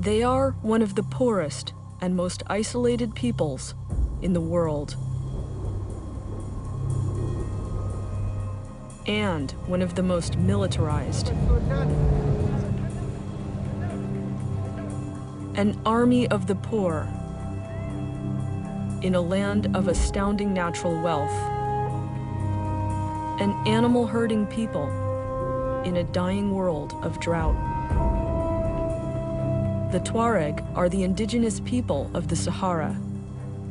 They are one of the poorest and most isolated peoples in the world, and one of the most militarized. An army of the poor in a land of astounding natural wealth. An animal-herding people in a dying world of drought. The Tuareg are the indigenous people of the Sahara,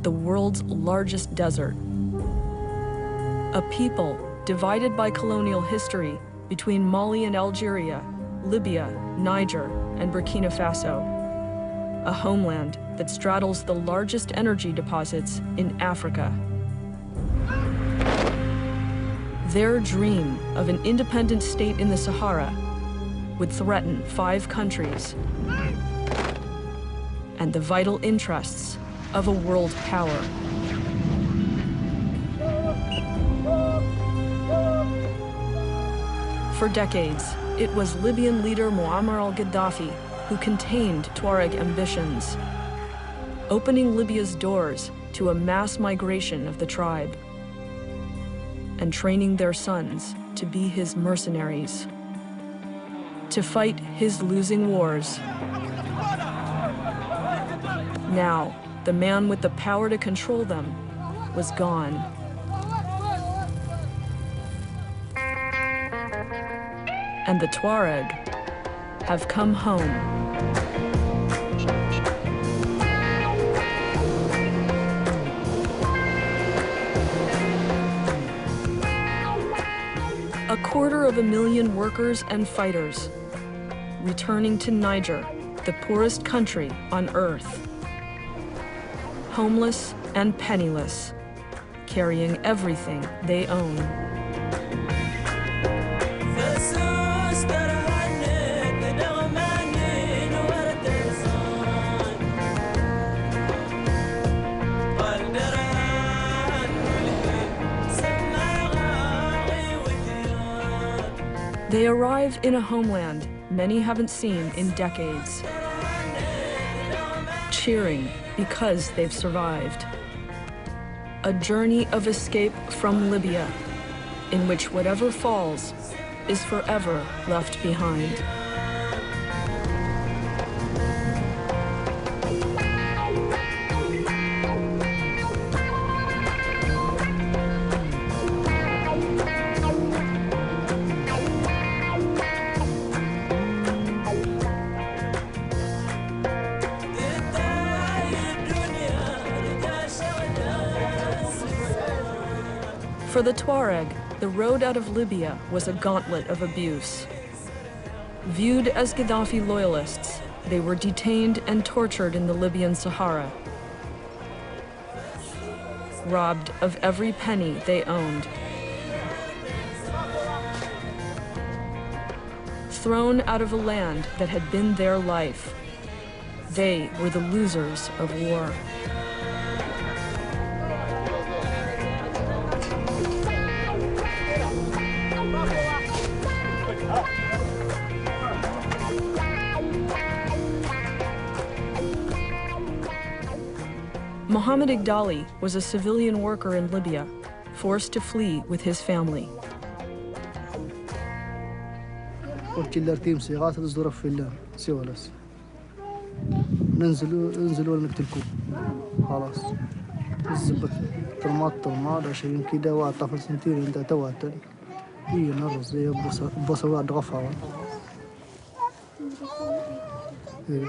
the world's largest desert. A people divided by colonial history between Mali and Algeria, Libya, Niger, and Burkina Faso. A homeland that straddles the largest energy deposits in Africa. Their dream of an independent state in the Sahara would threaten 5 countries and the vital interests of a world power. For decades, it was Libyan leader Muammar al-Gaddafi who contained Tuareg ambitions, opening Libya's doors to a mass migration of the tribe and training their sons to be his mercenaries, to fight his losing wars. Now, the man with the power to control them was gone. And the Tuareg have come home. A 250,000 workers and fighters returning to Niger, the poorest country on earth. Homeless and penniless, carrying everything they own. They arrive in a homeland many haven't seen in decades, cheering because they've survived. A journey of escape from Libya, in which whatever falls is forever left behind. For the Tuareg, the road out of Libya was a gauntlet of abuse. Viewed as Gaddafi loyalists, they were detained and tortured in the Libyan Sahara, robbed of every penny they owned, thrown out of a land that had been their life. They were the losers of war. Mohammed Igdali was a civilian worker in Libya, forced to flee with his family. انزلوا نقتلكم خلاص الزبط طرمات عشان كده وطفل سنتين انت تواتن هي نرز زي بصوا دغفا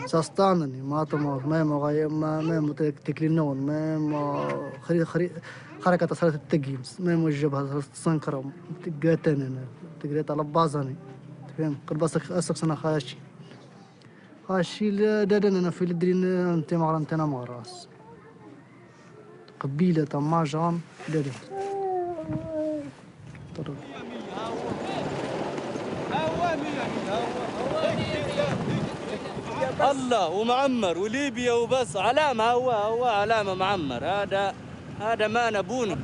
ساستانني ما طمع ما مغاي ما متكلنون ما حركة صارت التقييم ما موجبها سنكرة تقاتن تقريت على بازاني فهم قد بسك اسك سنة خاشي هاشي دادنا في الدين انت مغرنتنا مغراس قبيلة ما جام دادن الله ومعمر وليبيا وبس علامة هو علامة معمر هذا ما نبونه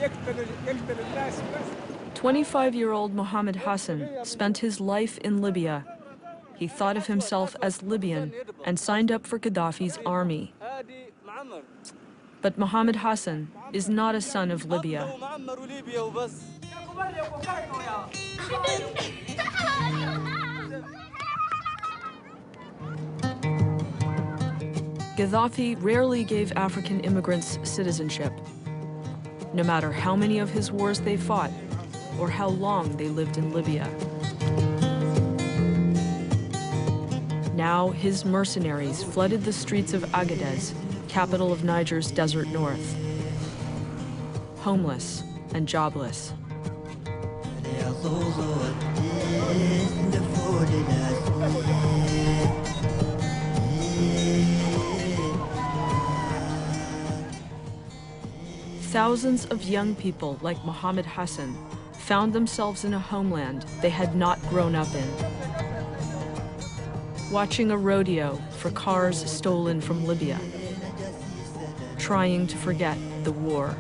يقتل الناس بس. 25-year-old Mohammed Hassan spent his life in Libya. he thought of himself as Libyan and signed up for Gaddafi's army. But Mohammed Hassan is not a son of Libya. Gaddafi rarely gave African immigrants citizenship, no matter how many of his wars they fought or how long they lived in Libya. Now his mercenaries flooded the streets of Agadez, capital of Niger's desert north, homeless and jobless. Thousands of young people like Mohammed Hassan found themselves in a homeland they had not grown up in. Watching a rodeo for cars stolen from Libya, trying to forget the war.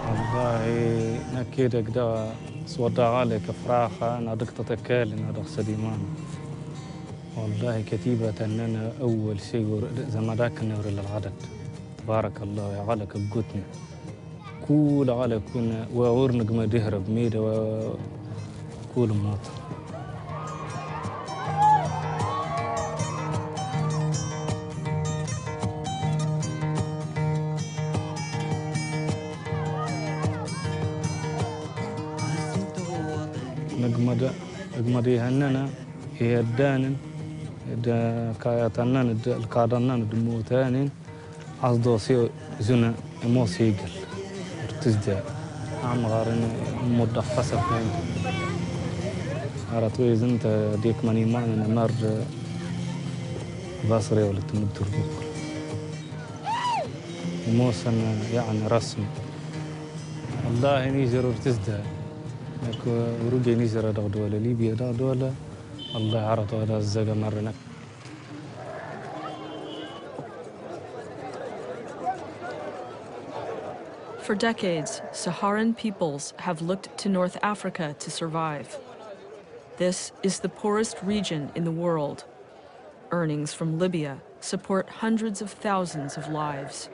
والله نكيد كدا صودا عليك فراخة نادك تتكال نادك سديمان والله كتيبة أننا أول شيء زما ذاك النور للعدد تبارك الله يا عليك بقوتنا كل على كنا وورنق ما دهرب ميدا وكل موت نقمدي هننا هي الدانن دا كايتنن الكادنن دموتانين عصدوسي زنا موسيقل ارتزدا عم غارن مدخصة فين عرطوي زنت ديك ماني مانا مر باصري ولا تمدر بك موسن يعني رسم والله نيجر ارتزدا ورجع نيجر دولة ليبيا دولة الله عرض هذا الزجا مرنا. For decades, Saharan peoples have looked to North Africa to survive. This is the poorest region in the world. Earnings from Libya support hundreds of thousands of lives.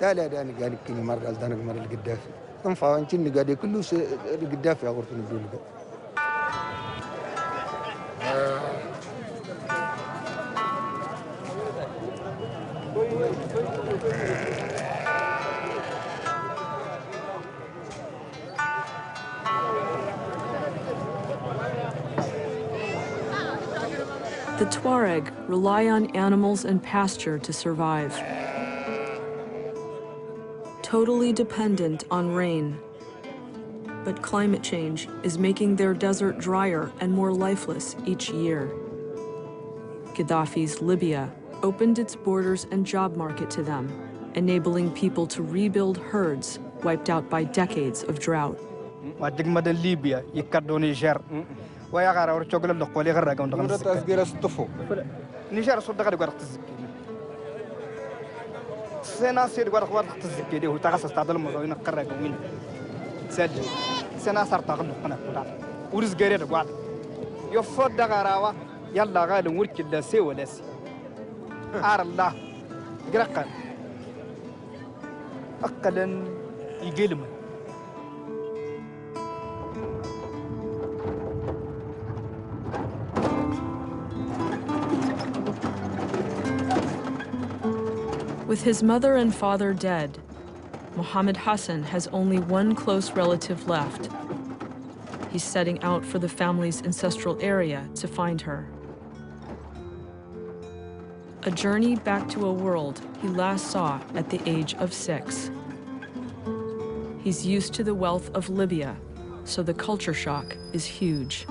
لا داني قال كني مرة قال دانك مرة القدافي تنفع وانشني قال كله القدافي أغرف نقول له The Tuareg rely on animals and pasture to survive. Totally dependent on rain. But climate change is making their desert drier and more lifeless each year. Gaddafi's Libya opened its borders and job market to them, enabling people to rebuild herds wiped out by decades of drought. سنة سير قارق وارد تزكي ده وتغسس تعدل مزاوين قرر قوين سجل سنة صار تغلق قناة قناة ورز قرير قاعد يفضل دغراوة يلا غال ورك لا سي ولا سي عار الله قرقا أقلا يقلم With his mother and father dead, Mohammed Hassan has only one close relative left. He's setting out for the family's ancestral area to find her. A journey back to a world he last saw at the age of 6. He's used to the wealth of Libya, so the culture shock is huge.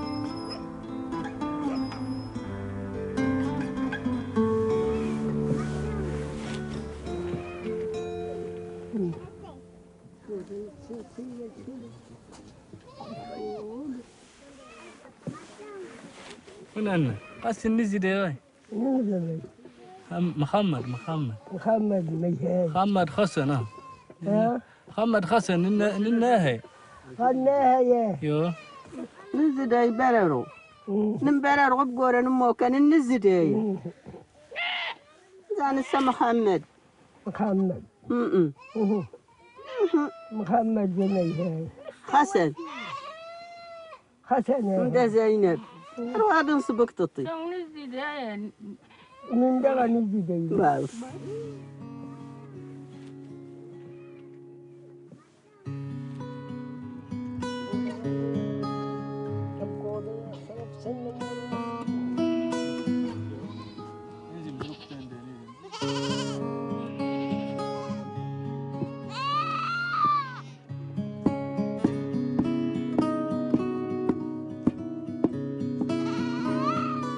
من أنا؟ أصل نزيد يا محمد مجهز محمد حسن ها محمد حسن الناهي خلناها يا يو نزداي بررو نمبرر غبقور نمو كان النزداي زان السما محمد محمد جنيه حسن انت زينب رواد نسبك تطي من دغا نزداي واو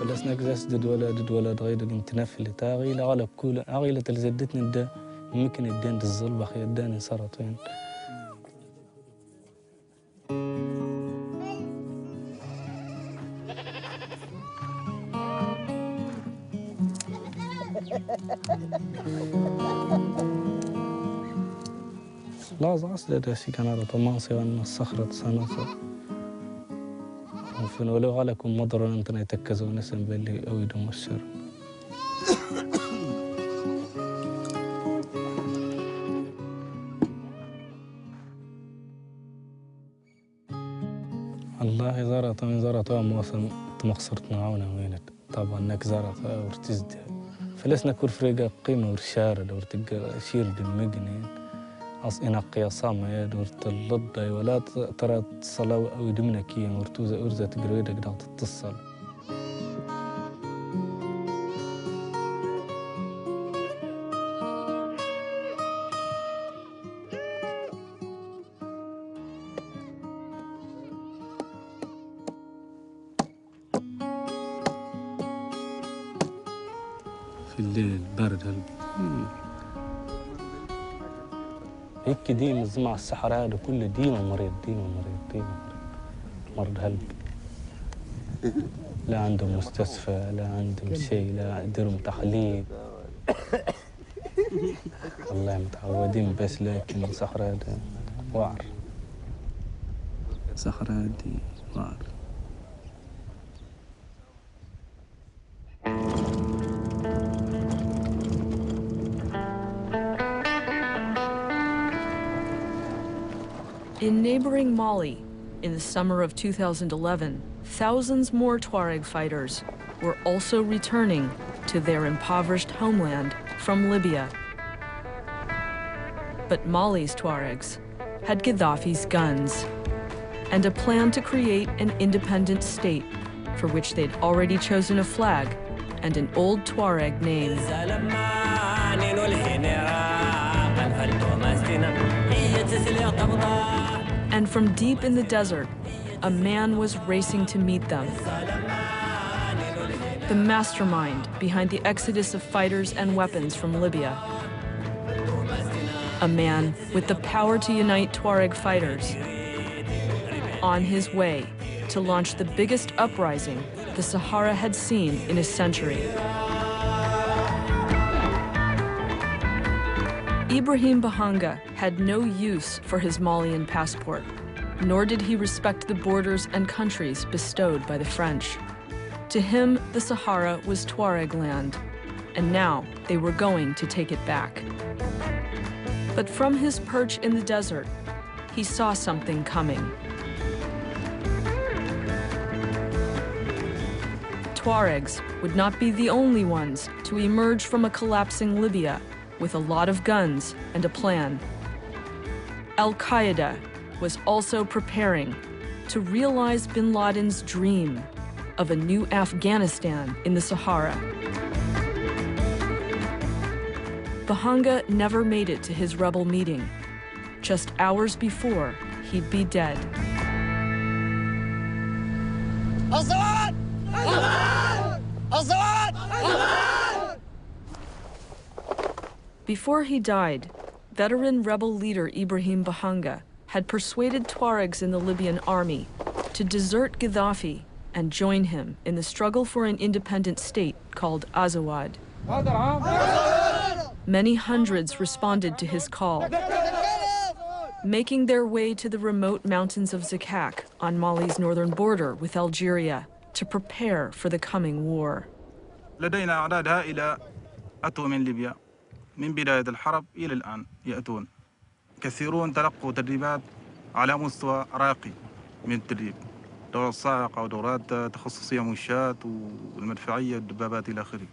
بلسنا قزاس دد ولا غير قمت نفل تاغي لا على كل عقيلة الزدتني ده يمكن الدين الظلبة خي الداني سرطين لا زعس ده شي كان على طماصي وأن الصخرة سنصر وفي ولو عليكم مضرا أنت يتكزوا نسم باللي أويدهم الشر الله زارت موسم تمقصرت نعونا وينت طبعا انك زارت ورتزد فلسنا كل فريقة قيمة ورشارة ورتق شير المجنين إنا قياسام ورت اللضة ولا ترى تصلوا أو يدمنا كي ورتوزة أرزة تقريدك دا تتصل في الليل برد هيك ديم مع الصحراء هذا كله ديما مريض مرض هلب لا عندهم مستشفى لا عندهم شيء لا عندهم تحليل والله متعودين بس لكن الصحراء هذا وعر الصحراء هذه وعر In neighboring Mali, in the summer of 2011, thousands more Tuareg fighters were also returning to their impoverished homeland from Libya. But Mali's Tuaregs had Gaddafi's guns and a plan to create an independent state for which they'd already chosen a flag and an old Tuareg name. And from deep in the desert, a man was racing to meet them. The mastermind behind the exodus of fighters and weapons from Libya. A man with the power to unite Tuareg fighters. On his way to launch the biggest uprising the Sahara had seen in a century. Ibrahim Bahanga had no use for his Malian passport, nor did he respect the borders and countries bestowed by the French. To him, the Sahara was Tuareg land, and now they were going to take it back. But from his perch in the desert, he saw something coming. Tuaregs would not be the only ones to emerge from a collapsing Libya with a lot of guns and a plan. Al-Qaeda was also preparing to realize bin Laden's dream of a new Afghanistan in the Sahara. Bahanga never made it to his rebel meeting. Just hours before, he'd be dead. ازواد! ازواد! ازواد! Before he died, veteran rebel leader Ibrahim Bahanga had persuaded Tuaregs in the Libyan army to desert Gaddafi and join him in the struggle for an independent state called ازواد. Many hundreds responded to his call, making their way to the remote mountains of Zakak on Mali's northern border with Algeria to prepare for the coming war. لدينا أعداد هائلة أتوا من ليبيا من بداية الحرب إلى الآن يأتون. كثيرون تلقوا تدريبات على مستوى راقي من التدريب، دورات صاعقة ودورات تخصصية مشاة والمدفعية والدبابات إلى آخره.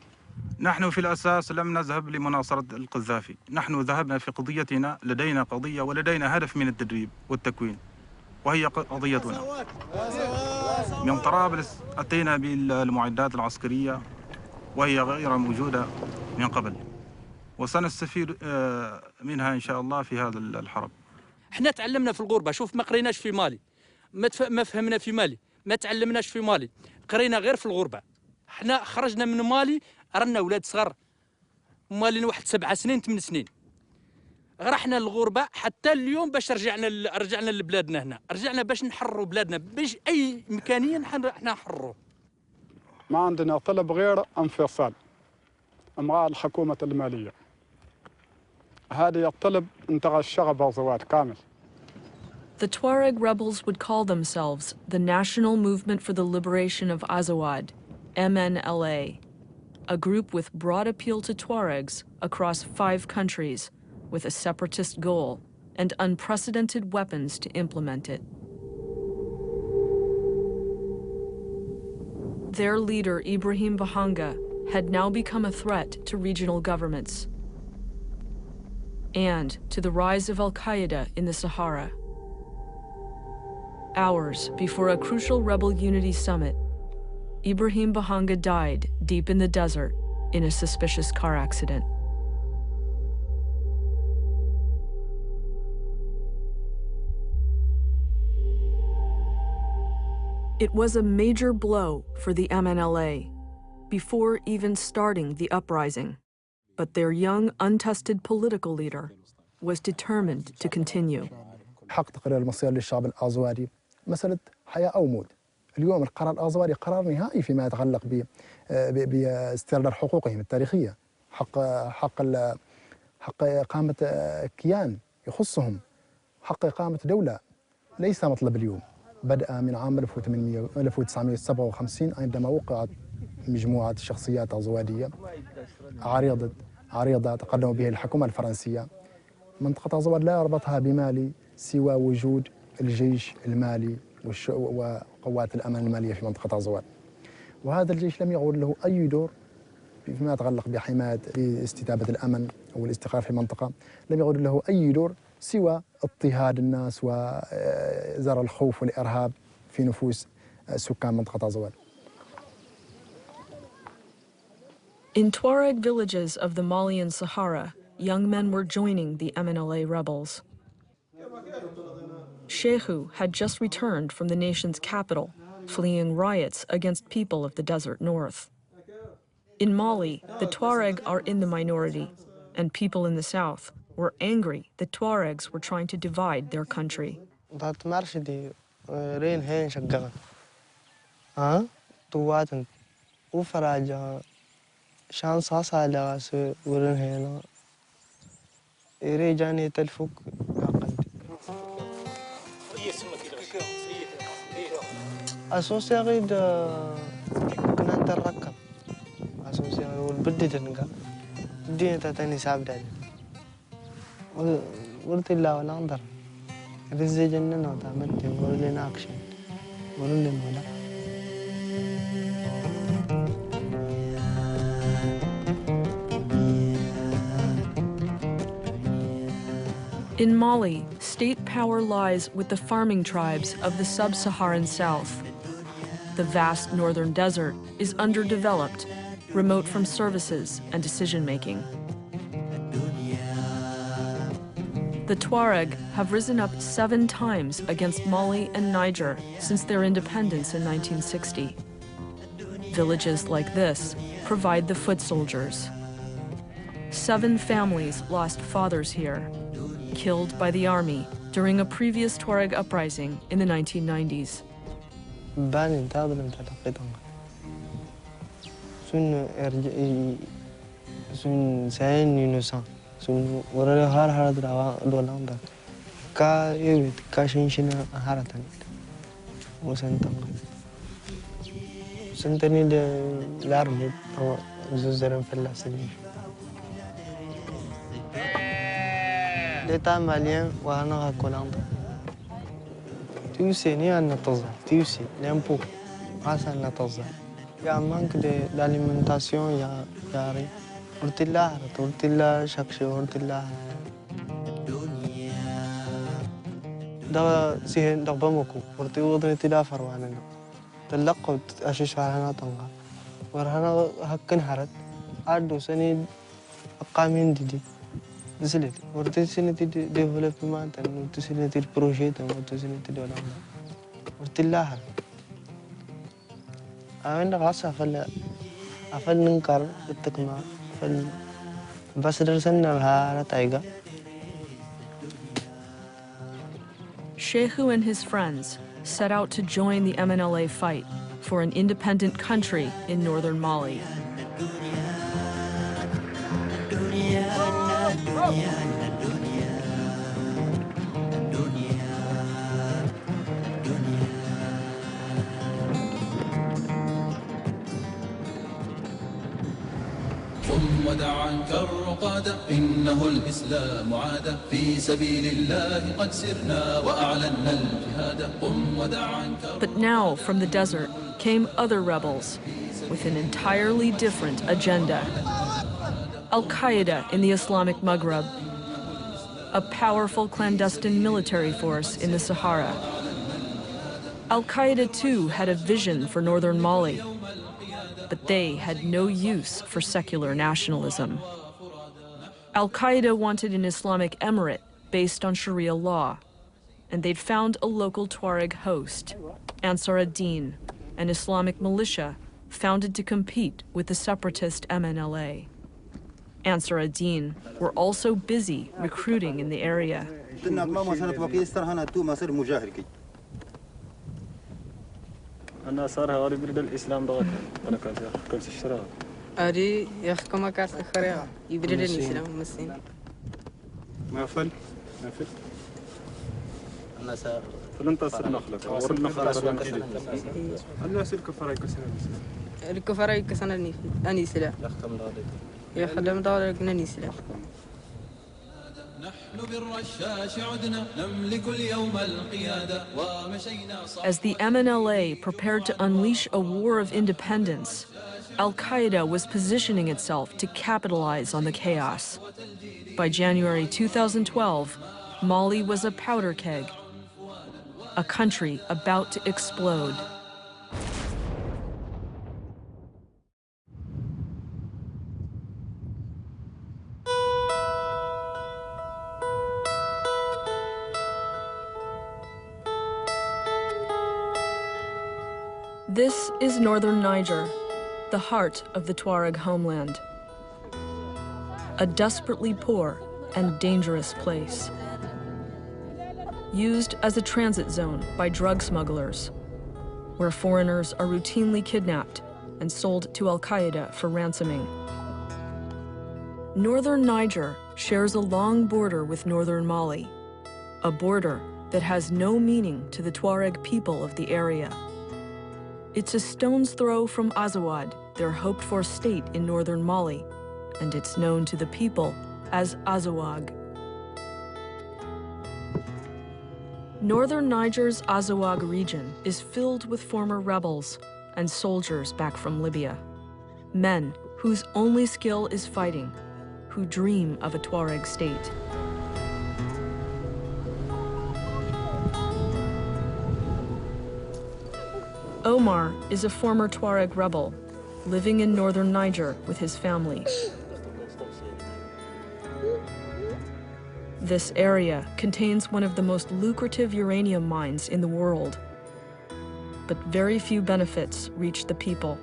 نحن في الأساس لم نذهب لمناصرة القذافي، نحن ذهبنا في قضيتنا، لدينا قضية ولدينا هدف من التدريب والتكوين، وهي قضيتنا. من طرابلس أتينا بالمعدات العسكرية وهي غير موجودة من قبل، وسنستفيد منها إن شاء الله في هذا الحرب. احنا تعلمنا في الغربة، شوف ما قريناش في مالي، ما فهمنا في مالي، ما تعلمناش في مالي، قرينا غير في الغربة. احنا خرجنا من مالي رانا أولاد صغار، مالي واحد 7 سنين 8 سنين، رحنا للغربة حتى اليوم باش رجعنا لبلادنا هنا، رجعنا باش نحرروا بلادنا، باش أي إمكانية احنا نحرروه. ما عندنا طلب غير انفصال مع الحكومة المالية. هذا الطلب انتهى الشعب ازواد كامل. The Tuareg rebels would call themselves the National Movement for the Liberation of Azawad, MNLA, a group with broad appeal to Tuaregs across 5 countries with a separatist goal and unprecedented weapons to implement it. Their leader, Ibrahim Bahanga, had now become a threat to regional governments and to the rise of al-Qaeda in the Sahara. Hours before a crucial rebel unity summit, Ibrahim Bahanga died deep in the desert in a suspicious car accident. It was a major blow for the MNLA before even starting the uprising, but their young, untested political leader was determined to continue. حق تقرير المصير للشعب الازوادي مسألة حياة أو موت. اليوم القرار الازوادي قرار نهائي فيما يتعلق باسترداد حقوقهم التاريخية، حق إقامة كيان يخصهم، حق إقامة دولة، ليس مطلب اليوم. بدأ من عام 1957 عندما وقعت مجموعة شخصيات أزوادية عريضة تقدموا بها الحكومة الفرنسية. منطقة أزواد لا يربطها بمالي سوى وجود الجيش المالي وقوات الأمن المالية في منطقة أزواد، وهذا الجيش لم يعود له أي دور فيما يتعلق بحماية استتابة الأمن والاستقرار في المنطقة، لم يعود له أي دور سوى اضطهاد الناس وزرع الخوف والإرهاب في نفوس سكان منطقة ازواد. In Tuareg villages of the Malian Sahara, young men were joining the MNLA rebels. Shehu had just returned from the nation's capital, fleeing riots against people of the desert north. In Mali, the Tuareg are in the minority, and people in the south were angry that Tuaregs were trying to divide their country. أسوسيغيد قناة الركب أسوسيغيد والبدي تنقى الدين تاتاني سابداني قلت الله ولا انظر رزي جننا وتعملتي وقولوا لي ناقشين قولوا لي مولا. In Mali, state power lies with the farming tribes of the sub-Saharan south. The vast northern desert is underdeveloped, remote from services and decision-making. The Tuareg have risen up 7 times against Mali and Niger since their independence in 1960. Villages like this provide the foot soldiers. 7 families lost fathers here, killed by the army during a previous Tuareg uprising in the 1990s. sun sain innocent sun warare har har da dolanda ka yewit ka shinshina haratan musan tanga santani de larmut زوزرن فلسطيني l'état malien وانا كولاندا تيوسي ني ان تظهر تيوسي لامبو عسى ان تظهر يا مانك دي l'alimentation يا ري قلت لها شكشي قلت لها دا سيهن دغبمكو قلت وضري تدافر وانا تلقوا اشيش على طنقه ورهنا هكن حرت عادو سني أقامين دي دسلت ورتي سنتي ديفلوبمنت ورتي سنتي البروجيت ورتي سنتي دولا ورتي لاحر أنا غاصة أفل ننكر التقمة فل بس درسنا لها تايجا. Shehu and his friends set out to join the MNLA fight for an independent country in northern Mali. قم ودع عنك الرقاد إنه الإسلام عاد في سبيل الله قد سرنا وأعلنا الجهاد قم ودع عنك. But now from the desert came other rebels with an entirely different agenda. Al-Qaeda in the Islamic Maghreb, a powerful clandestine military force in the Sahara. Al-Qaeda too had a vision for northern Mali, but they had no use for secular nationalism. Al-Qaeda wanted an Islamic emirate based on Sharia law, and they'd found a local Tuareg host, Ansar ad-Din, an Islamic militia founded to compete with the separatist MNLA. Ansar ad-Din were also busy recruiting in the area. أنا صار هاري برد الإسلام ضغط أنا كنت اشتراها. أري يخكم كاس خريعة يبرد الإسلام مسين. ما فل. أنا صار. فلن تصل نخلك. ورنا خلاص وانجيل. أنا أصير كفارة يكسر الإسلام. الكفارة يكسر أني سلا. يخدم ضغط. يخدم ضغط أني سلا. As the MNLA prepared to unleash a war of independence, Al-Qaeda was positioning itself to capitalize on the chaos. By January 2012, Mali was a powder keg, a country about to explode. This is northern Niger, the heart of the Tuareg homeland. A desperately poor and dangerous place. Used as a transit zone by drug smugglers, where foreigners are routinely kidnapped and sold to Al-Qaeda for ransoming. Northern Niger shares a long border with northern Mali, a border that has no meaning to the Tuareg people of the area. It's a stone's throw from ازواد, their hoped-for state in northern Mali, and it's known to the people as ازواغ. Northern Niger's ازواغ region is filled with former rebels and soldiers back from Libya. Men whose only skill is fighting, who dream of a Tuareg state. Omar is a former Tuareg rebel, living in northern Niger with his family. This area contains one of the most lucrative uranium mines in the world, but very few benefits reach the people.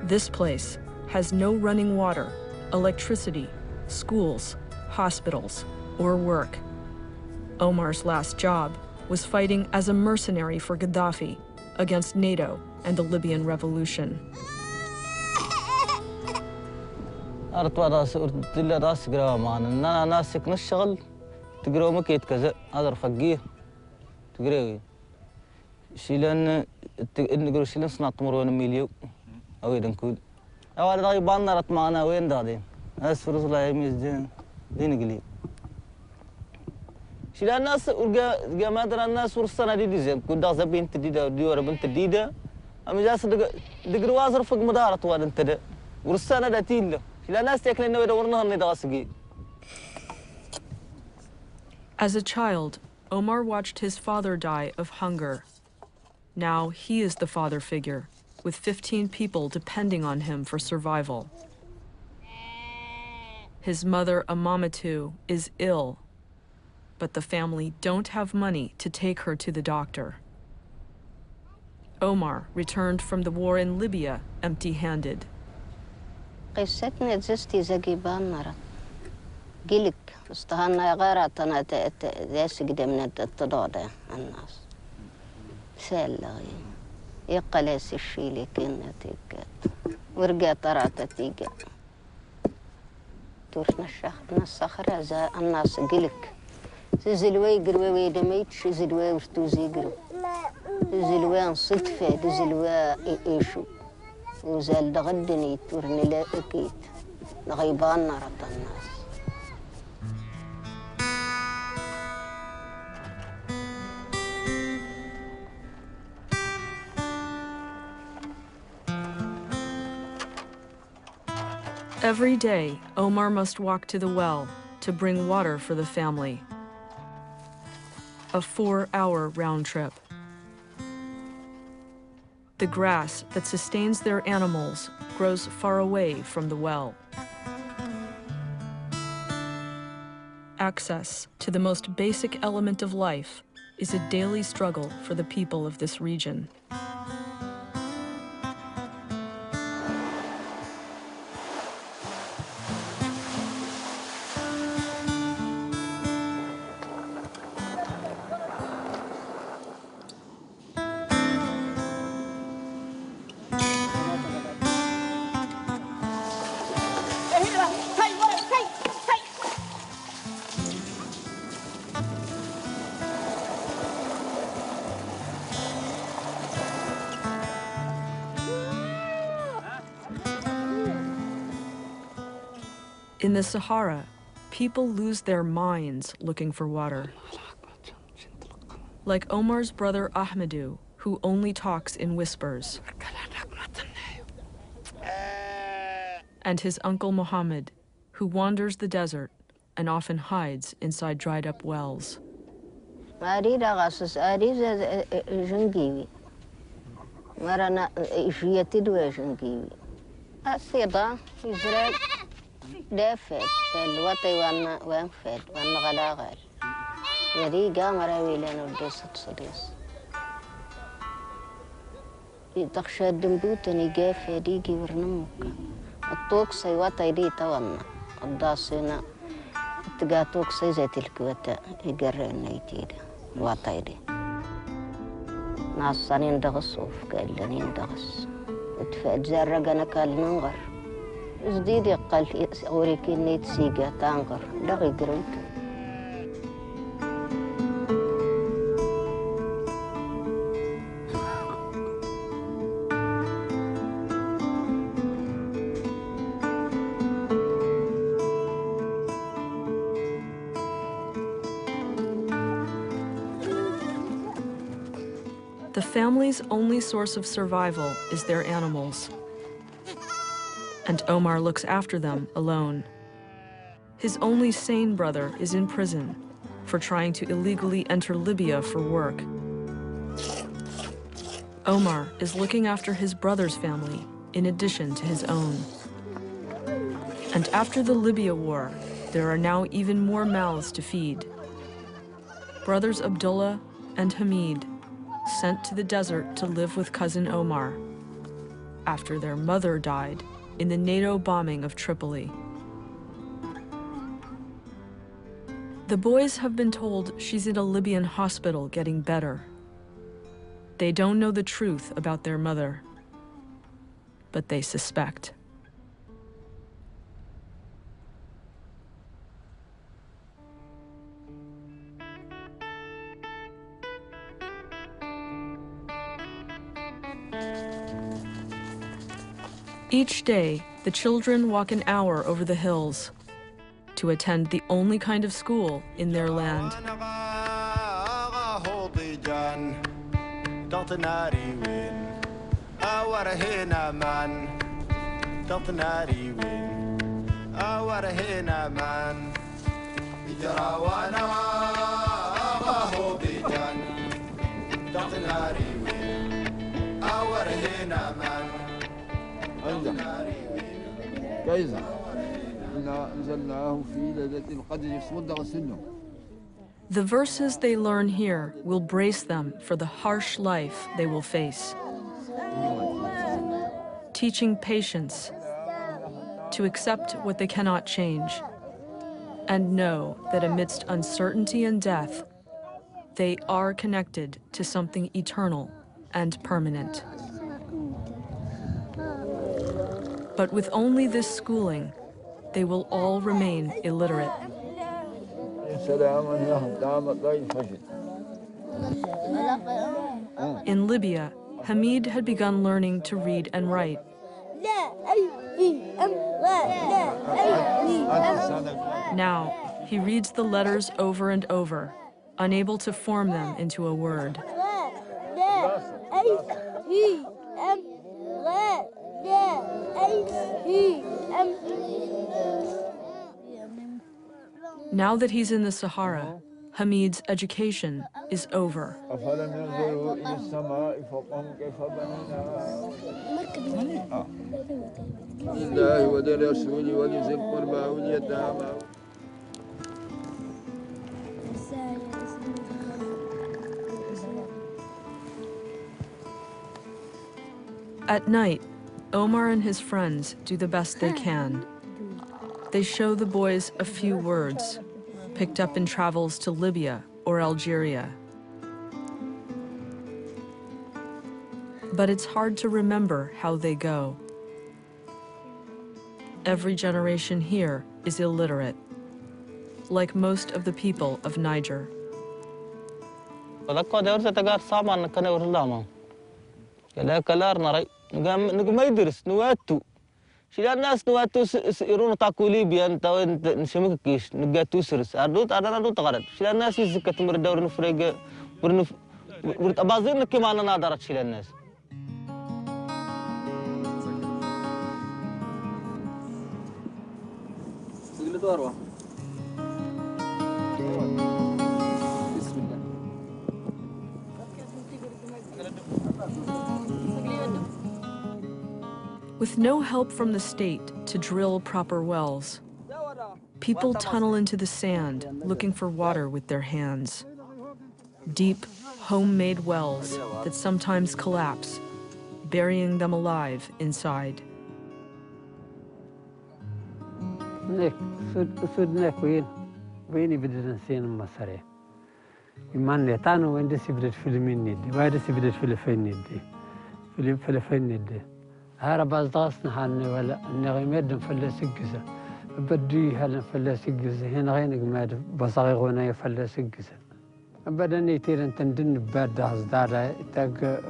This place has no running water, electricity, schools, hospitals, or work. Omar's last job was fighting as a mercenary for Gaddafi against NATO and the Libyan revolution. أرتوا راس أرتلا راس قراءة معنا أنا ناسك نشغل تقرأ مكيت كذا هذا رفقيه تقرأي شيلان نقول شيلان صنعت مرون مليو أو يدنكود أو هذا غير بانا رت معنا وين دادين أسفر الله يميز دين قليل شيلان الناس ورجع ما درى الناس ورسنا دي زين كودا زبين تديدا ديورا بنت تديدا أما جالس دقروا وازر فوق مدارة واد انت ده ورسنا ده تيله As a child, Omar watched his father die of hunger. Now he is the father figure, with 15 people depending on him for survival. His mother, Amamatu, is ill, but the family don't have money to take her to the doctor. Omar returned from the war in Libya empty-handed. قصتنا زستي زكي بانرة قلك استهانا غارتنا داس قدمنا التضادة الناس سالغي يقلس الشيلي كنا تيقات ورقا طراتا تيقات تورنا الصخرة زا الناس قلك زلوي قروي دميتش زلوي وشتوزي قرو زلوي صدفة زلوي إيشو وزال دغدني تورني لا أكيد نغيبان نرد الناس Every day, Omar must walk to the well to bring water for the family. A 4-hour round trip. The grass that sustains their animals grows far away from the well. Access to the most basic element of life is a daily struggle for the people of this region. In the Sahara, people lose their minds looking for water. Like Omar's brother Ahmadu, who only talks in whispers, and his uncle Muhammad, who wanders the desert and often hides inside dried-up wells. دافت الوطي وانفد وانغلاغل يدي قامر ويلان وديس تصديس تخشى الدمبوتني قاف يديكي ورنمك الطوكسي وطي دي تونا الداسينا تقا توكسي زي تلكوتا يقرن يتيدا وطي دي ناصانين دغصوف قال لنين دغص اتفاد زرقنا كال ننغر جديد قال أوريكي نيت سيجا تانغر دغي قروت The family's only source of survival is their animals. And Omar looks after them alone. His only sane brother is in prison for trying to illegally enter Libya for work. Omar is looking after his brother's family in addition to his own. And after the Libya war, there are now even more mouths to feed. Brothers Abdullah and Hamid sent to the desert to live with cousin Omar after their mother died in the NATO bombing of Tripoli. The boys have been told she's in a Libyan hospital getting better. They don't know the truth about their mother, but they suspect. Each day, the children walk an hour over the hills to attend the only kind of school in their land. The verses they learn here will brace them for the harsh life they will face, teaching patience, to accept what they cannot change, and know that amidst uncertainty and death, they are connected to something eternal and permanent. But with only this schooling, they will all remain illiterate. In Libya, Hamid had begun learning to read and write. Now, he reads the letters over and over, unable to form them into a word. Now that he's in the Sahara, Hamid's education is over. At night, Omar and his friends do the best they can. They show the boys a few words, picked up in travels to Libya or Algeria. But it's hard to remember how they go. Every generation here is illiterate, like most of the people of Niger. شيل الناس نواتو يرون تاكو ليبيا انت وانت نشمك كيش نقاتو سرس اردوت انا ردوت غرد شيل الناس يزكى تمر الدور نفرق ورت ابازين كما انا نادرت شيل الناس تقلد وروه بسم الله With no help from the state to drill proper wells, people tunnel into the sand looking for water with their hands. Deep, homemade wells that sometimes collapse, burying them alive inside. هرب أصدقنا حني ولا نغمد نفلس الجزء بدي هلا نفلس الجزء هنا غين جماد بصاغ غناية يفلس الجزء أبدا نيتير أنت ندن ببرد أصدار تاج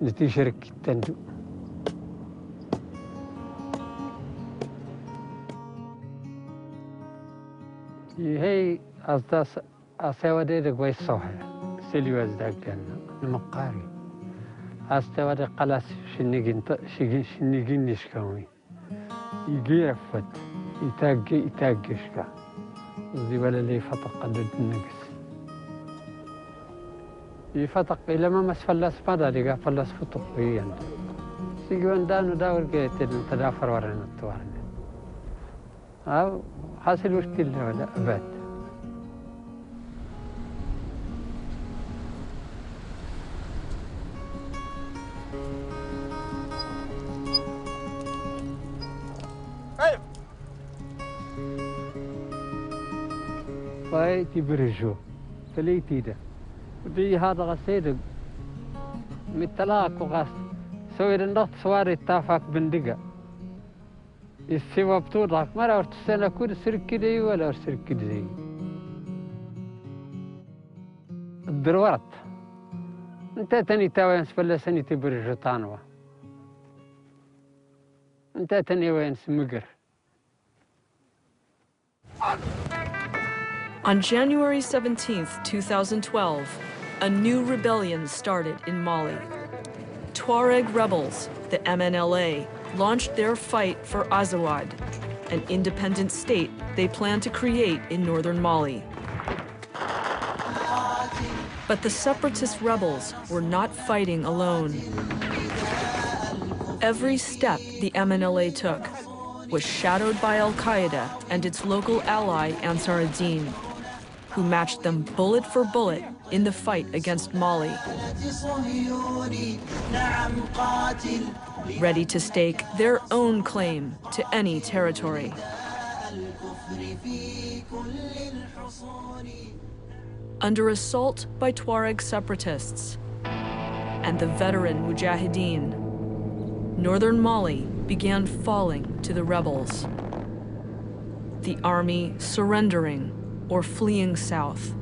نتشارك تندو هي أصدار أسوادي رجوي صحيح سليو أصدق جنة نمقاري أستوى قلاس شنيجين نشكاوي يجي رفت يتاجشكا زي ولا لي فتق قدد النقص يفتق إلى ما مسفلس ماذا لقى فلس فتق بيان سيجون دانو داور جيت تدافر ورنا التوارن أو حاصل وشتيل ولا أبد باي تبرجو تليتي ده بدي هذا غسيد متلاك وغاس سوي النقط سواري تافاك بندقة السوا بطولك مرة ورتسانا كل سرك دي ولا سرك دي الدروات انت تاني تاوين سفلا سني تبرج طانوة انت تاني وين سمقر. On January 17th, 2012, a new rebellion started in Mali. Tuareg rebels, the MNLA, launched their fight for Azawad, an independent state they plan to create in northern Mali. But the separatist rebels were not fighting alone. Every step the MNLA took was shadowed by al-Qaeda and its local ally Ansar ad-Din, who matched them bullet for bullet in the fight against Mali, ready to stake their own claim to any territory. Under assault by Tuareg separatists and the veteran Mujahideen, northern Mali began falling to the rebels, the army surrendering or fleeing south.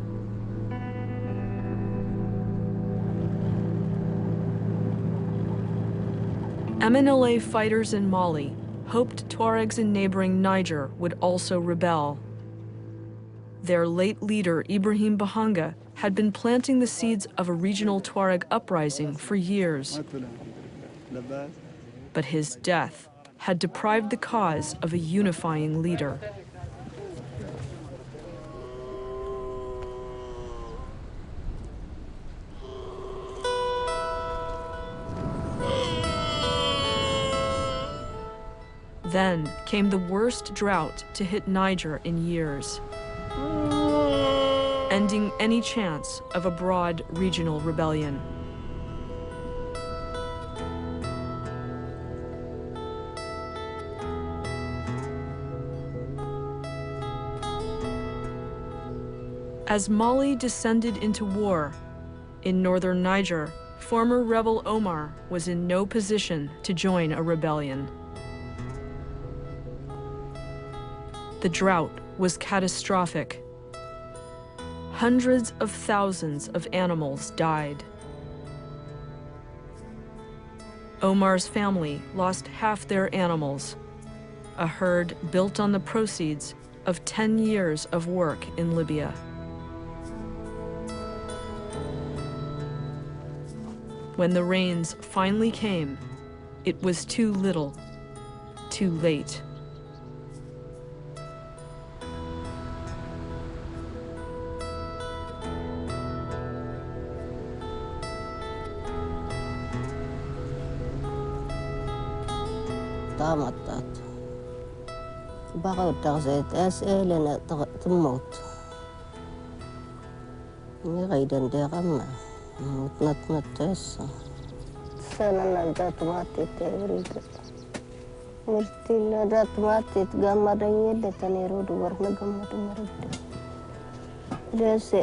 MNLA fighters in Mali hoped Tuaregs in neighboring Niger would also rebel. Their late leader, Ibrahim Bahanga, had been planting the seeds of a regional Tuareg uprising for years. But his death had deprived the cause of a unifying leader. Then came the worst drought to hit Niger in years, ending any chance of a broad regional rebellion. As Mali descended into war, in northern Niger, former rebel Omar was in no position to join a rebellion. The drought was catastrophic. Hundreds of thousands of animals died. Omar's family lost half their animals, a herd built on the proceeds of 10 years of work in Libya. When the rains finally came, it was too little, too late. طامطات بغوا تغزيت أسئلة تموت غيدن دي غمّا متنطنط هسه سنة دات ماتي تغريد مرتين دات ماتي تقام ريدة تنيرود ورنا قام مرد جالس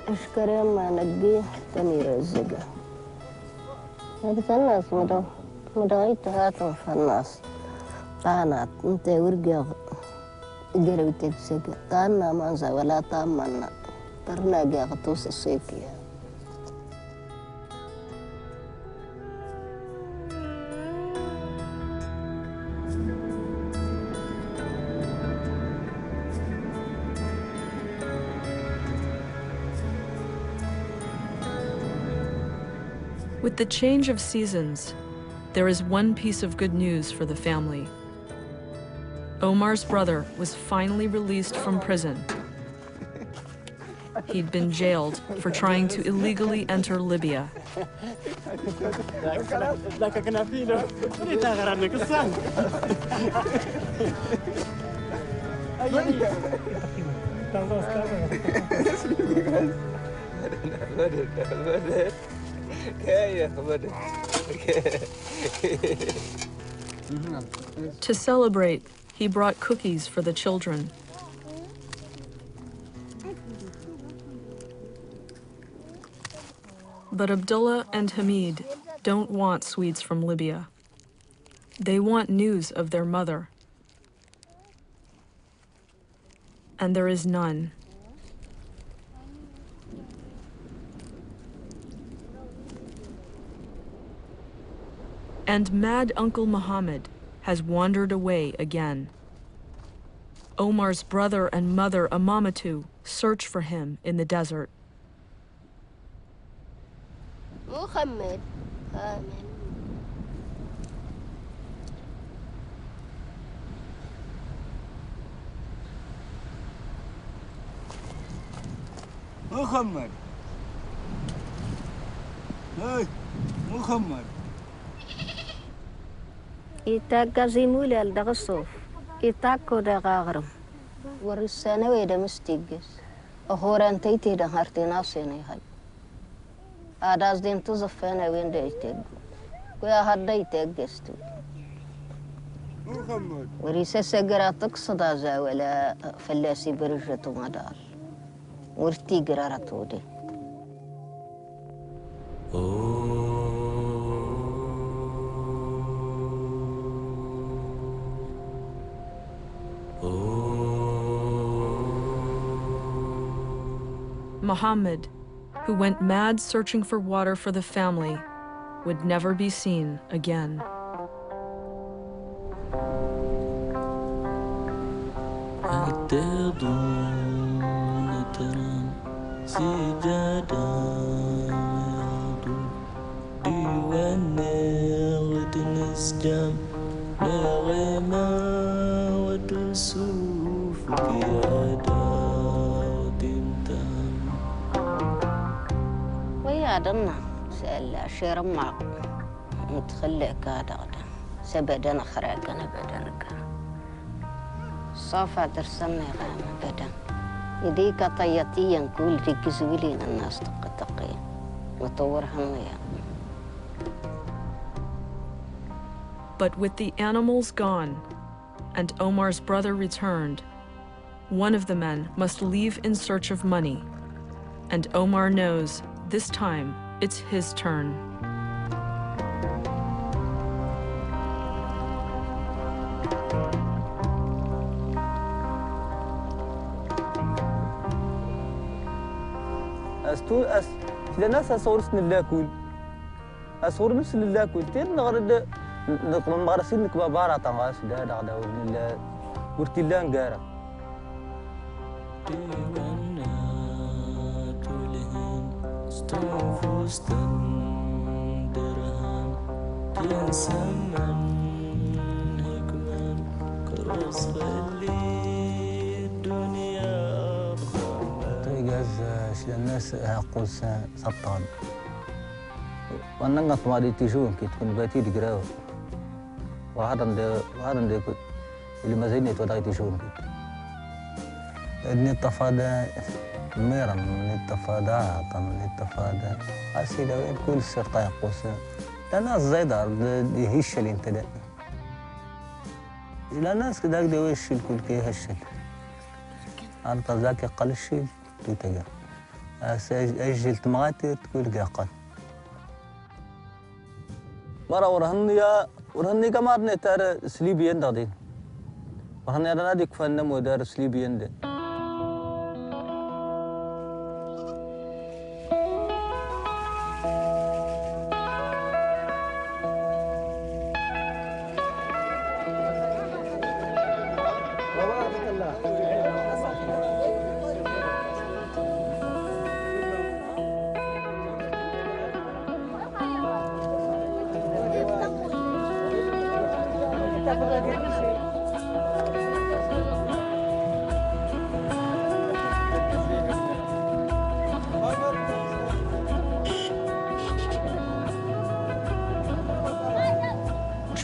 أشكري ما نقيه تنير الزقة هذا الناس مدغيت هاتم في الناس طانات انت ورقا قرب تتسقى طانا مانزا ولا طامنا برنا قاغتوس السيكية With the change of seasons, there is one piece of good news for the family. Omar's brother was finally released from prison. He'd been jailed for trying to illegally enter Libya. To celebrate, he brought cookies for the children. But Abdullah and Hamid don't want Swedes from Libya. They want news of their mother. And there is none. And mad Uncle Muhammad has wandered away again. Omar's brother and mother Amamatu search for him in the desert. Muhammad, amen. Muhammad. Hey, Muhammad. إتاكازي مولي الدغصوف إتاكو دغاغرم ورسانة ويدا مستيقس أخوران تيتي دهارتي ناسيني هاي آداز دين تزفانا وين دا يتاقو ويا هادا يتاقستو وريسا ساقرا تقصدا زاولا فلاسي برجتو مدار ورتي قرارتو دي Muhammad, who went mad searching for water for the family, would never be seen again. ويادنا سأل شير معك متخلق هذا سبدنا خراقنا بدنك صافا درسنا غام بدن يديك طياتيا كل رجزولين الناس تقطقين مطورهم يا. But with the animals gone and Omar's brother returned, one of the men must leave in search of money, and Omar knows this time it's his turn. لناس أصور سن الله كل أصور نفس الله كل تين نغرد نغرسين نكبا بارا تنغاس ده ده ولا ورتيلان جارا الناس هقوس سطان وانا نقط ما دي تشوف كي تكون باتي دقراو وهذا ده اللي ما زيني تودا تشوف اني التفادا ميرا من التفادا من التفادا اسيدا وين كل سرطا يقوس لان زايدة هيش اللي انت ده الى ناس كذاك ده وش الكل كي هشل انت ذاك قل الشيء تتجا أجل تمغاتي تقول قاقل مرة ورهني كمارني تار سليبيين دادين ورهني أنا ديك فنم ودار سليبيين دي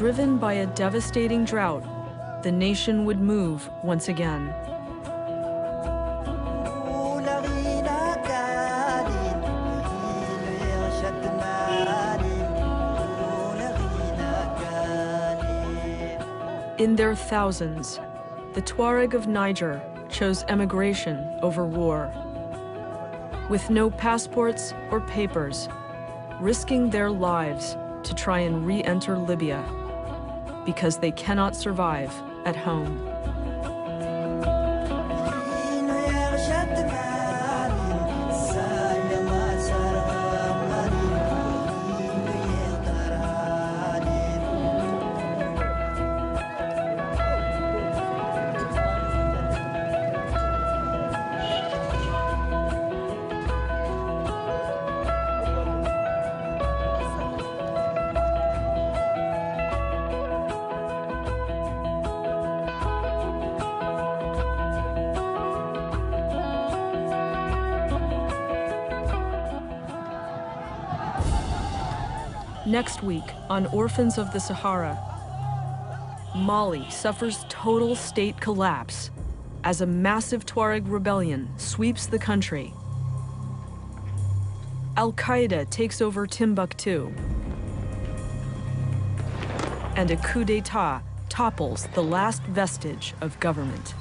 Driven by a devastating drought, the nation would move once again. In their thousands, the Tuareg of Niger chose emigration over war. With no passports or papers, risking their lives to try and re-enter Libya because they cannot survive at home. Next week on Orphans of the Sahara, Mali suffers total state collapse as a massive Tuareg rebellion sweeps the country. Al-Qaeda takes over Timbuktu, and a coup d'etat topples the last vestige of government.